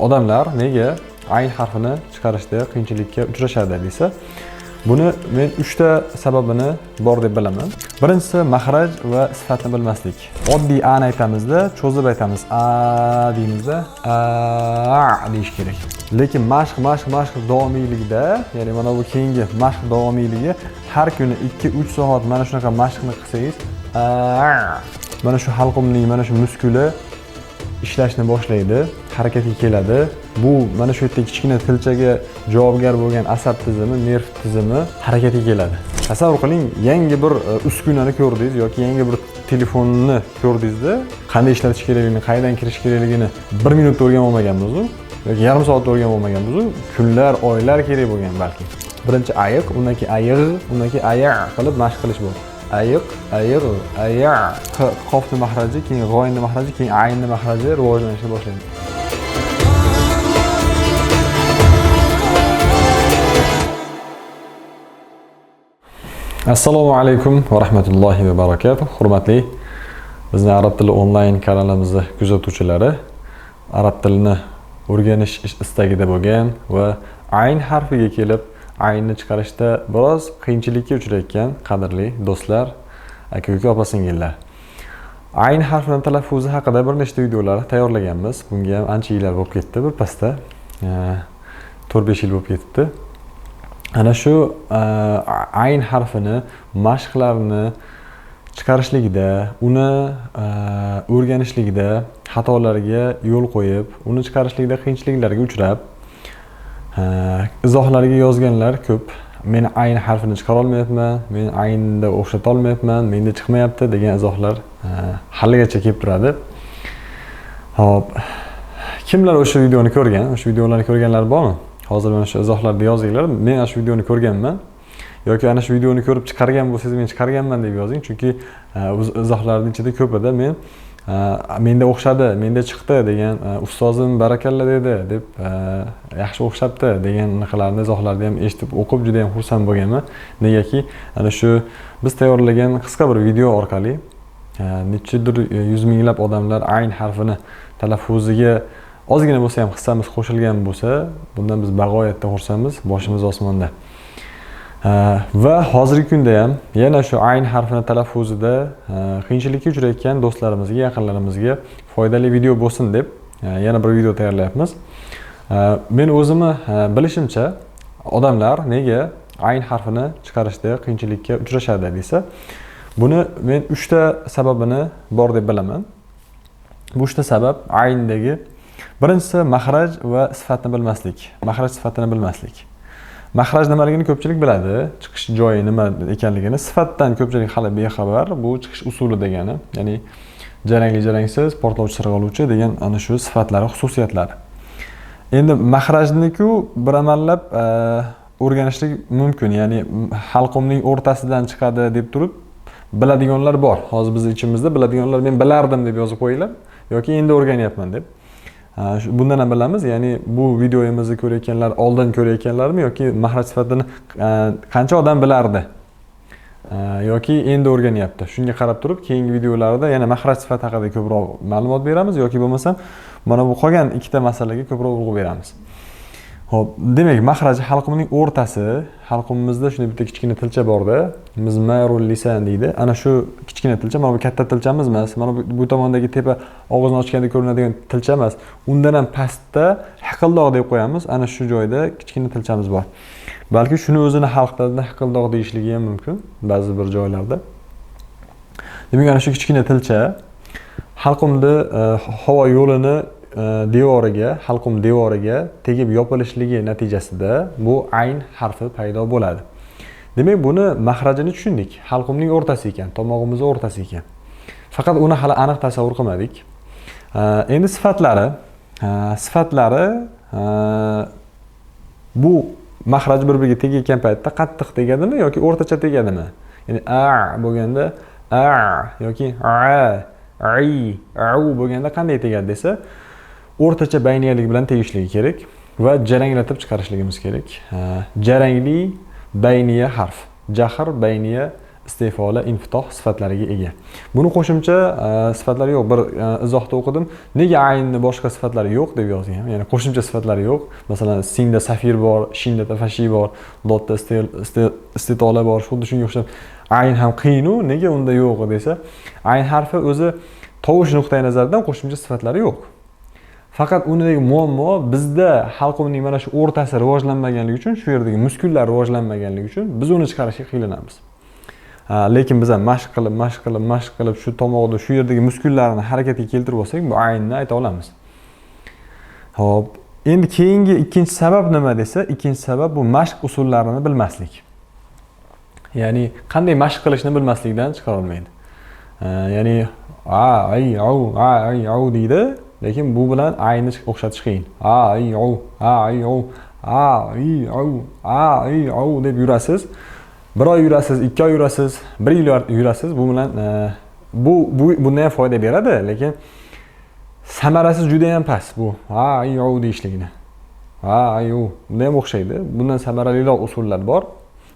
Odamlar nega ayn harfini chiqarishda qiyinchilikka uchrashadi desa, buni men 3 ta sababini bor deb bilaman. Birinchisi maxraj va sifatni bilmaslik. Oddiy a ni aytamizda, cho'zib aytamiz. A deymizda, a deyish kerak. Lekin mashq davomiyligida, ya'ni mana bu keyingi mashq davomiyligi har kuni 2-3 soat mana shunaqa mashqni qilsangiz, mana shu halqumning mana shu muskuli ishlashni boshlaydi, harakatga keladi. Bu mana shu yerda kichkina tilchaga javobgar bo'lgan asab tizimi, nerv tizimi harakatga keladi. Tasavvur qiling, yangi bir uskunani ko'rdingiz yoki yangi bir telefonni ko'rdingizda, qanday ishlatish kerakligini, qayerdan kirish kerakligini 1 minutda o'rganib olmaganmiz-ku, yoki yarim soatda o'rganib olmaganmiz-ku, kunlar, oylar kerak bo'lgan balki. Birinchi ayiq, undan keyin ayiq, undan keyin aya qilib mashq qilish bu. Ayiq, aya. Qofni mahraji, keyin g'oyinni mahraji, keyin aynni mahraji rivojlanishga boshlaydi. Assalomu alaykum va rahmatullohi va barakatuh. Hurmatli bizni arab tili onlayn kanalimizni kuzatuvchilari, arab tilini o'rganish istagida bo'lgan va ayn harfiga kelib aynni chiqarishda biroz qiyinchilikka uchrayotgan qadrli do'stlar, aka-uka, opa-singillar. Ayn harfining talaffuzi haqida bir nechta videolar tayyorlaganmiz. Bunga ham ancha yillar bo'lib ketdi, bir pasda 4-5 yil bo'lib ketibdi. Ana shu ayn harfini mashqlarni chiqarishligida, uni o'rganishligida xatolarga yo'l qo'yib, uni chiqarishlikda qiyinchiliklarga uchrab, izohlarga yozganlar ko'p. Men ayn harfini chiqara olmayapman, men aynda o'xshata olmayapman, menda chiqmayapti degan izohlar haligacha kelib turadi. Hop. Kimlar o'sha videoni ko'rgan? O'sha videolarni ko'rganlar bormi? Hozir mana shu izohlarda yozinglar. Men ana shu videoni ko'rganman yoki ana shu videoni ko'rib chiqargan bo'lsangiz, men chiqarganman deb yozing, chunki izohlarning ichida ko'pida men menda o'xshadi, menda chiqdi degan, ustozim barakalla dedi deb yaxshi o'xshabdi degan narsalarni izohlarda ham eshitib, o'qib juda ham xursand bo'lganman. Negaki, ana shu biz tayyorlagan qisqa bir video orqali nechadir yuz minglab odamlar ayn harfini talaffuziga ozgina bo'lsa ham hissamiz qo'shilgan bo'lsa, bundan biz bag'oyatda xursandmiz, boshimiz osmonda. Va hozirgi kunda ham yana shu ayn harfini talaffuzida qiyinchilikka uchrayotgan do'stlarimizga, yaqinlarimizga foydali video bo'lsin deb yana bir video tayyorlayapmiz. Men o'zimni bilishimcha odamlar nega ayn harfini chiqarishda qiyinchilikka uchrashadi desa, buni men 3 ta sababini bor deb bilaman. Bu 3 ta sabab ayndagi birinchisi maxraj va sifatni bilmaslik. Maxraj sifatini bilmaslik. Maxraj nimaligini ko'pchilik biladi, chiqish joyi nima ekanligini. Sifatdan ko'pchilik hali bexabar. Bu chiqish usuli degani, ya'ni jarangli, jarangsiz, portlovchi, sirg'aluvchi degan ana shu sifatlari, xususiyatlari. Endi maxrajni-ku bir amallab o'rganishlik mumkin, ya'ni halqumning o'rtasidan chiqadi deb turib biladiganlar bor. Hozir biz ichimizda biladiganlar men bilardim deb yozib qo'yinglar yoki endi o'rganyapman deb. Bundan ham bilamiz, ya'ni bu videomizni ko'rayotganlar oldin ko'rayotganlarmi yoki maxraj sifatini qancha odam bilardi yoki endi o'rganyapti. Shunga qarab turib keyingi videolarda yana maxraj sifati haqida ko'proq ma'lumot beramiz yoki bo'lmasa mana bu qolgan ikkita masalaga ko'proq urg'u beramiz. Xo'p, demak, maxraj halqumning o'rtasi, halqumimizda shunday bitta kichkina tilcha bor-da, mizmarul lisan deydi. Ana shu kichkina tilcha, mana bu katta tilchamiz emas, mana bu tomondagi tepa og'izni ochganda ko'rinadigan tilcha emas. Undan ham pastda hiqildoq deb qo'yamiz. Ana shu joyda kichkina tilchamiz bor. Balki shuni o'zini xalq tilida hiqildoq deyishligi ham mumkin ba'zi bir joylarda. Demak, ana shu kichkina tilcha halqumda havo yo'lini devoriga, halqum devoriga tegib yopilishligi natijasida bu ayn harfi paydo bo'ladi. Demak, buni maxrajini tushundik. Halqumning o'rtasi ekan, tomog'imizning o'rtasi ekan. Faqat uni hali aniq tasavvur qilmadik. Endi sifatlari bu maxraj bir-biriga tegayotgan paytda qattiq tegadimi yoki o'rtacha tegadimi? Ya'ni a bo'lganda a yoki au bo'lganda qanday tegadi desa, o'rtacha bayniyalik bilan tegishligi kerak va jaranglatib chiqarishligimiz kerak. Jarangli bayniya harf, jahr bayniya istifoli, infitoh sifatlariga ega. Buni qo'shimcha sifatlari yo'q. Bir izohda o'qidim. Nega aynni boshqa sifatlari yo'q deb yozgan. Ya'ni qo'shimcha sifatlari yo'q. Masalan, sinda safir bor, shinda tafashi bor, lotda istitola bor. Xuddi shunga o'xshab ayn ham qiyin-u, nega unda yo'q desa, ayn harfi o'zi tovush nuqtai nazaridan qo'shimcha sifatlari yo'q. Faqat unidagi muammo bizda halqumning mana shu o'rtasi rivojlanmaganligi uchun, shu yerdagi muskullar rivojlanmaganligi uchun biz uni chiqarishga qiynalamiz. Lekin biz ham mashq qilib shu tomoqda shu yerdagi muskullarni harakatga keltirib olsak, bu aynni ayta olamiz. Xo'p, endi keyingi ikkinchi sabab nima desa, ikkinchi sabab bu mashq usullarini bilmaslik. Ya'ni qanday mashq qilishni bilmaslikdan chiqara olmaydi. Ya'ni ay deydi, lekin bu bilan ayni o'xshatish qiyin. Deb yurasiz. Bir oy yurasiz, 2 oy yurasiz, 1 yil yurasiz. Bu bilan bundan ham foyda beradi, lekin samarasiz juda ham past bu. Deyishligini. Bundan ham o'xshaydi. Bundan samaraliroq usullar bor.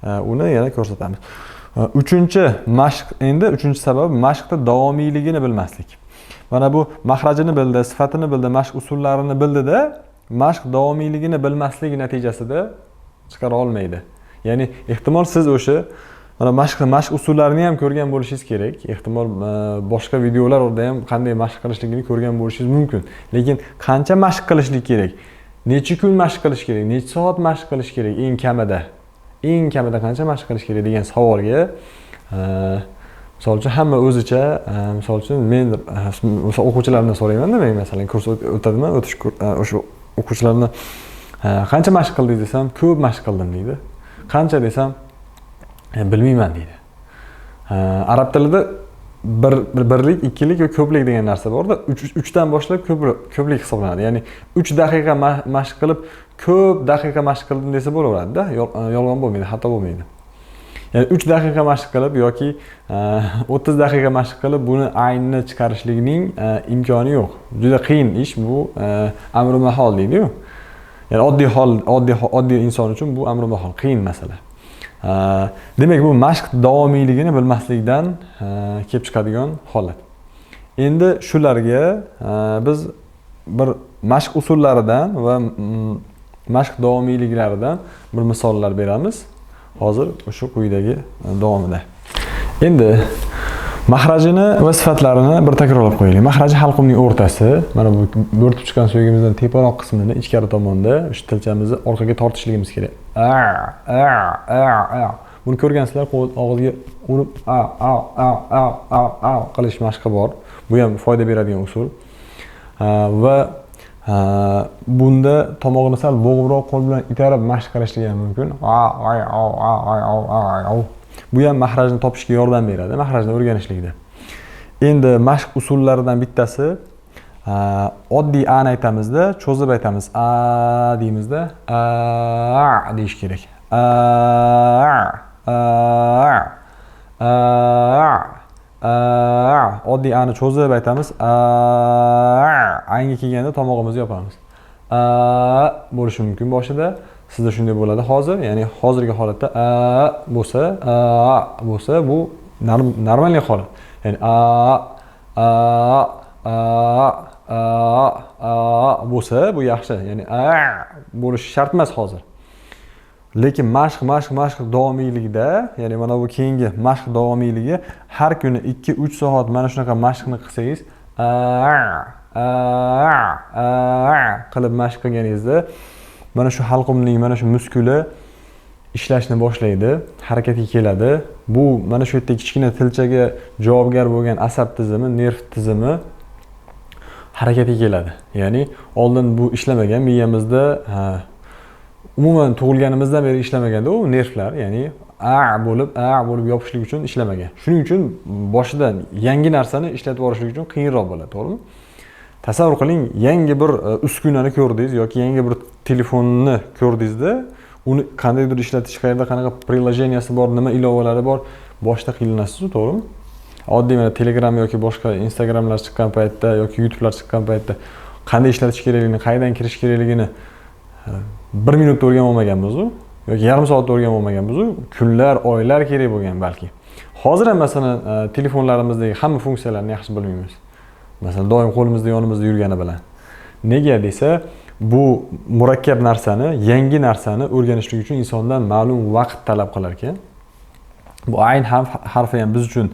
Uni yana ko'rsatamiz. Uchinchi sabab mashqda davomiyligini bilmaslik. Mana bu maxrajini bildi, sifatini bildi, mashq usullarini bildida, mashq davomiyligini bilmasligi natijasida chiqara olmaydi. Ya'ni ehtimol siz o'sha mana mashq usullarini ham ko'rgan bo'lishingiz kerak. Ehtimol boshqa videolarda ham qanday mashq qilishligini ko'rgan bo'lishingiz mumkin. Lekin qancha mashq qilishlik kerak? Necha kun mashq qilish kerak? Necha soat mashq qilish kerak eng kamida? Eng kamida qancha mashq qilish kerak degan savolga misol uchun hamma o'zicha, misol uchun men o'quvchilardan so'rayman-da, men masalan kurs o'tadimi, o'sha o'quvchilarni qancha mashq qildingiz desam, ko'p mashq qildim deydi. Qancha desam, bilmayman deydi. Arab tilida birlik, ikkilik va ko'plik degan narsa bor-da, 3 dan boshlab ko'plik hisoblanadi. Ya'ni 3 daqiqa mashq qilib, ko'p daqiqa mashq qildim desa bo'laveradi-da, yolg'on bo'lmaydi, xato bo'lmaydi. Ya'ni 3 daqiqa mashq qilib yoki 30 daqiqa mashq qilib buni aynni chiqarishlikning imkoni yo'q. Juda qiyin ish bu, amri mahol deydi-ku. Ya'ni oddiy inson uchun bu amri mahol, qiyin masala. Demak, bu mashq davomiyligini bilmaslikdan kelib chiqadigan holat. Endi shularga biz bir mashq usullaridan va mashq davomiyliklaridan bir misollar beramiz. Hozir o'sha quyidagi davomida. Endi maxrajini va sifatlarini bir takrorlab qo'yaylik. Maxraji halqumning o'rtasi, mana bu bo'rtib chiqqan suyagimizdan teparoq qismini ichkari tomonda o'sha tilchamizni orqaga tortishligimiz kerak. Buni ko'rgansizlar, og'izga urib qilish mashqi bor. Bu ham foyda beradigan usul. Va bunda tomoqni sal bo'g'ibroq qo'l bilan itarib mashq qilishlik ham mumkin. Bu ham maxrajni topishga yordam beradi, maxrajni o'rganishlikda. Endi mashq usullaridan bittasi oddiy a ni aytamizda, cho'zib aytamiz. A deymizda, a deyish kerak. Oddiy a ni cho'zib aytamiz. Aynga kelganda tomog'imizni yopamiz. Bo'lishi mumkin boshida. Sizda shunday bo'ladi hozir, ya'ni hozirgi holatda bo'lsa bu normal holat. Ya'ni bo'lsa bu yaxshi, ya'ni bo'lishi shart emas hozir. Lekin mashq davomiyligida, ya'ni mana bu keyingi mashq davomiyligi har kuni 2-3 soat mana shunaqa mashqni qilsangiz, qilib mashq qilganingizda mana shu halqumning mana shu muskuli ishlashni boshlaydi, harakatga keladi. Bu mana shu yerda kichkina tilchaga javobgar bo'lgan asab tizimi, nerv tizimi harakatga keladi. Ya'ni oldin bu ishlamagan, miyamizda umuman tug'ilganimizdan beri ishlamaganda u nervlar, ya'ni bo'lib yopishlik uchun ishlamagan. Shuning uchun boshidan yangi narsani ishlatib yuborishlik uchun qiyinroq bo'ladi, to'g'rimi? Tasavvur qiling, yangi bir uskunani ko'rdingiz yoki yangi bir telefonni ko'rdingizda, uni qandaydir ishlatish, qayerda qanaqa prilojeniyasi bor, nima ilovalari bor, boshda qiynalasiz, to'g'rimi? Oddiy mana Telegram yoki boshqa Instagramlar chiqqan paytda yoki YouTube'lar chiqqan paytda qanday ishlatish kerakligini, qayerdan kirish kerakligini 1 minutda o'rganib olmaganmiz-ku yoki yarim soatda o'rganib olmaganmiz-ku, kunlar, oylar kerak bo'lgan balki. Hozir ham masalan telefonlarimizdagi hamma funksiyalarni yaxshi bilmaymiz. Masalan, doim qo'limizda yonimizda yurgani bilan. Nega desa, bu murakkab narsani, yangi narsani o'rganishlik uchun insondan ma'lum vaqt talab qilar ekan. Bu ayn harfi ham biz uchun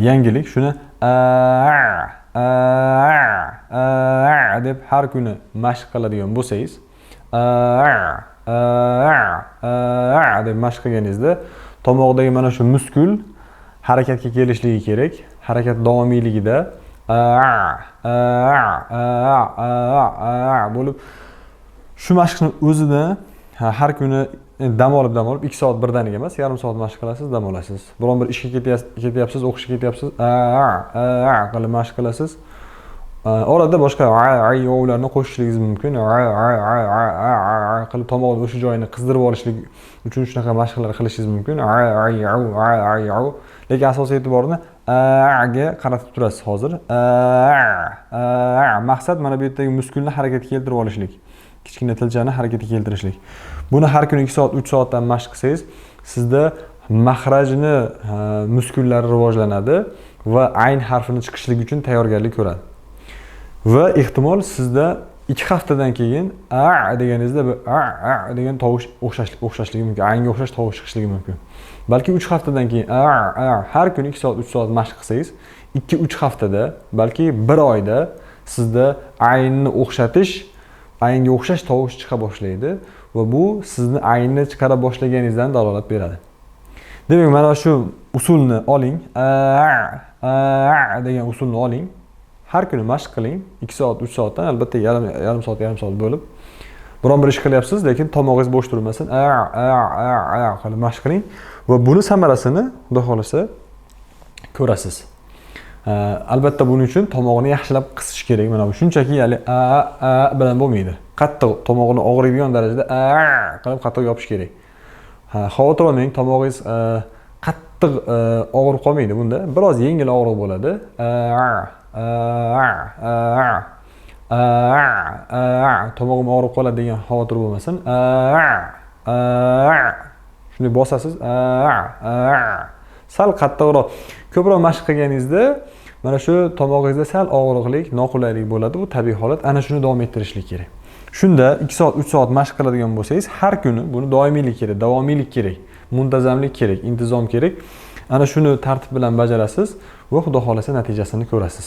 yangilik. Shuni deb har kuni mashq qiladigan bo'lsangiz, deb mashq qilganingizda tomoqdagi mana shu muskul harakatga kelishligi kerak. Harakat davomiyligida bo'lib shu mashqni o'zida har kuni dam olib 2 soat birdaniga emas, yarim soat mashq qilasiz, dam olasiz. Biron bir ishga ketyapsiz, o'qishga ketyapsiz, qilib mashq qilasiz. Orada boshqa ayovlarni qo'shishligingiz mumkin. Qilib tomog'ni o'sha joyini qizdirib olishlik uchun shunaqa mashqlar qilishingiz mumkin. Lekin asosiy e'tiborni ga qaratib turasiz hozir. Maqsad mana bu yerdagi muskulni harakatga keltirib olishlik. Kichkina tilchani harakatga keltirishlik. Buni har kuni 2 soat, 3 soatdan mashq qilsangiz, sizda mahrajni muskullari rivojlanadi va ayn harfini chiqishlik uchun tayyorgarlik ko'radi. Va ehtimol sizda 2 haftadan keyin deganingizda degan tovush o'xshashligi mumkin. Aynga o'xshash tovush chiqishligi mumkin. Balki 3 haftadan keyin har kuni 2 soat, 3 soat mashq qilsangiz, 2-3 haftada, balki 1 oyda sizda aynni o'xshatish, aynga o'xshash tovush chiqa boshlaydi va bu sizni aynni chiqara boshlaganingizdan dalolat beradi. Demak, mana shu usulni oling, degan usulni oling. Har kuni mashq qiling, 2 soat, 3 soatdan, albatta yarim soat bo'lib. Biron bir ish qilyapsiz, lekin tomog'ingiz bo'sh turmasin. Qilib mashq qiling va buni samarasini, xudo xolasa, ko'rasiz. Albatta buning uchun tomog'ini yaxshilab qisish kerak. Mana bu shunchaki bilan bo'lmaydi. Qattiq tomog'ini og'riydigan darajada qilib qattiq yopish kerak. Xavotir olmang, tomog'ingiz qattiq og'rib qolmaydi bunda. Biroz yengil og'riq bo'ladi. Tomog'im og'rib qoladi degan xavotir bo'lmasin. Shuni bosasiz. Sal qattiqroq, ko'proq mashq qilganingizda mana shu tomog'ingizda sal og'riqlik, noqulaylik bo'ladi. Bu tabiiy holat. Ana shuni davom ettirishlik kerak. Shunda 2 soat, 3 soat mashq qiladigan bo'lsangiz, har kuni buni doimiylik kerak, davomiylik kerak, muntazamlik kerak, intizom kerak. Ana shuni tartib bilan bajarasiz va xudo xolasa natijasini ko'rasiz.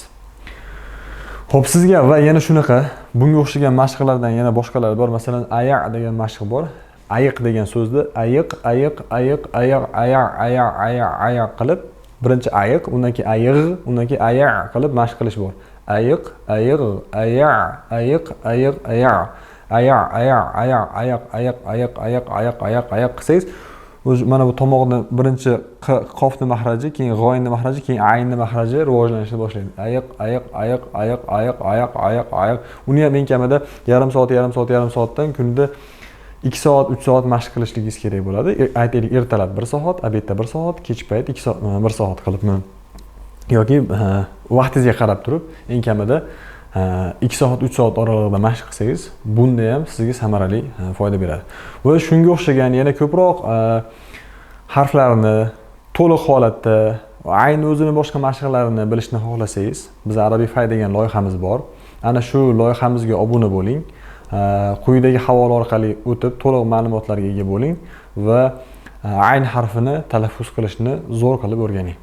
Xo'p, sizga va yana shunaqa bunga o'xshagan mashqlardan yana boshqalar bor. Masalan, ayiq degan mashq bor. Ayiq degan so'zni ayiq qilib, birinchi ayiq, undan keyin ayiq, undan keyin ayiq qilib mashq qilish bor. Ayiq qilsangiz, mana bu tomoqni birinchi qofni mahraji, keyin g'oyinni mahraji, keyin aynni mahraji rivojlanishni boshlaydi. Ayiq. Uni ham eng kamida yarim soatdan kunda 2 soat, 3 soat mashq qilishligingiz kerak bo'ladi. Aytaylik, ertalab 1 soat, obedda 1 soat, kech payt 2 soat, 1 soat qilibmi? Yoki vaqtingizga qarab turib, eng kamida 2 soat, 3 soat oralig'ida mashq qilsangiz, bunda ham sizga samarali foyda beradi. Va shunga o'xshagan yana ko'proq harflarni to'liq holatda, ayni o'zini boshqa mashqlarini bilishni xohlasangiz, biz Arabify degan loyihamiz bor. Ana shu loyihamizga obuna bo'ling. Quyidagi havola orqali o'tib, to'liq ma'lumotlarga ega bo'ling va ayn harfini talaffuz qilishni zo'r qilib o'rganing.